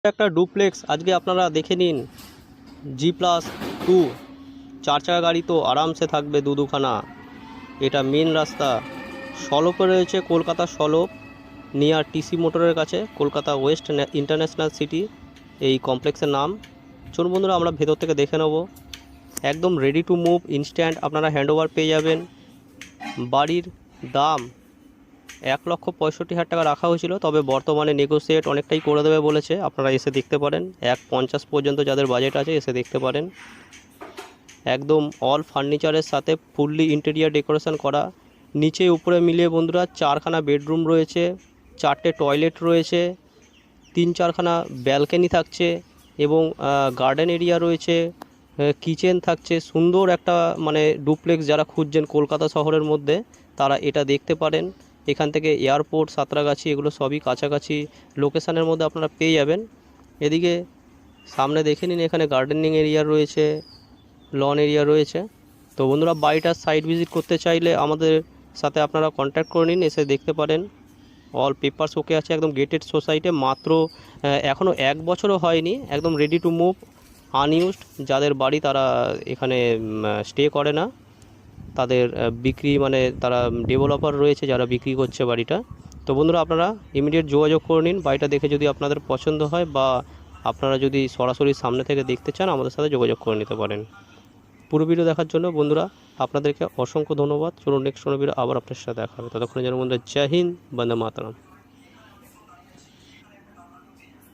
একটা ডুপ্লেক্স আজকে আপনারা দেখে নিন। G+2 চার চাকা গাড়ি তো আরামসে থাকবে দুখানা। এটা মেন রাস্তা, সলপে রয়েছে, কলকাতা সলপ, নিয়ার টিসি মোটরের কাছে, কলকাতা ওয়েস্ট ইন্টারন্যাশনাল সিটি এই কমপ্লেক্সের নাম। চলুন বন্ধুরা আমরা ভেতর থেকে দেখে নেব। একদম রেডি টু মুভ, ইনস্ট্যান্ট আপনারা হ্যান্ডওভার পেয়ে যাবেন। বাড়ির দাম 1,65,000 টাকা রাখা হয়েছিল, তবে বর্তমানে নেগোসিয়েট অনেকটাই করে দেবে বলেছে। আপনারা এসে দেখতে পারেন, 1,50 পর্যন্ত যাদের বাজেট আছে এসে দেখতে পারেন। একদম অল ফার্নিচারের সাথে ফুললি ইন্টেরিয়ার ডেকোরেশন করা। নিচে উপরে মিলিয়ে বন্ধুরা 4খানা বেডরুম রয়েছে, 4টে টয়লেট রয়েছে, 3-4খানা ব্যালকনি থাকছে এবং গার্ডেন এরিয়া রয়েছে, কিচেন থাকছে। সুন্দর একটা মানে ডুপ্লেক্স যারা খুঁজছেন কলকাতা শহরের মধ্যে তারা এটা দেখতে পারেন। এখান থেকে এয়ারপোর্ট, সাঁতরাগাছি এগুলো সবই কাছাকাছি লোকেশানের মধ্যে আপনারা পেয়ে যাবেন। এদিকে সামনে দেখে নিন, এখানে গার্ডেনিং এরিয়া রয়েছে, লন এরিয়া রয়েছে। তো বন্ধুরা বাড়িটার সাইট ভিজিট করতে চাইলে আমাদের সাথে আপনারা কন্ট্যাক্ট করে নিন, এসে দেখতে পারেন। অল পেপারস ওকে আছে, একদম গেটেড সোসাইটি। মাত্র এখনও 1 বছরও হয়নি, একদম রেডি টু মুভ, আনইউজড যাদের বাড়ি তারা এখানে স্টে করে না, তাদের বিক্রি মানে তারা ডেভেলপার রয়েছে যারা বিক্রি করছে বাড়িটা। তো বন্ধুরা আপনারা ইমিডিয়েট যোগাযোগ করে নিন। বাড়িটা দেখে যদি আপনাদের পছন্দ হয় বা আপনারা যদি সরাসরি সামনে থেকে দেখতে চান আমাদের সাথে যোগাযোগ করে নিতে পারেন। পুরো ভিডিও দেখার জন্য বন্ধুরা আপনাদেরকে অসংখ্য ধন্যবাদ। চলুন নেক্সট কোনো ভিডিও আবার আপনার সাথে দেখা হবে। ততক্ষণে যেন বন্ধুরা জয় হিন্দ, বন্দে মাতরম।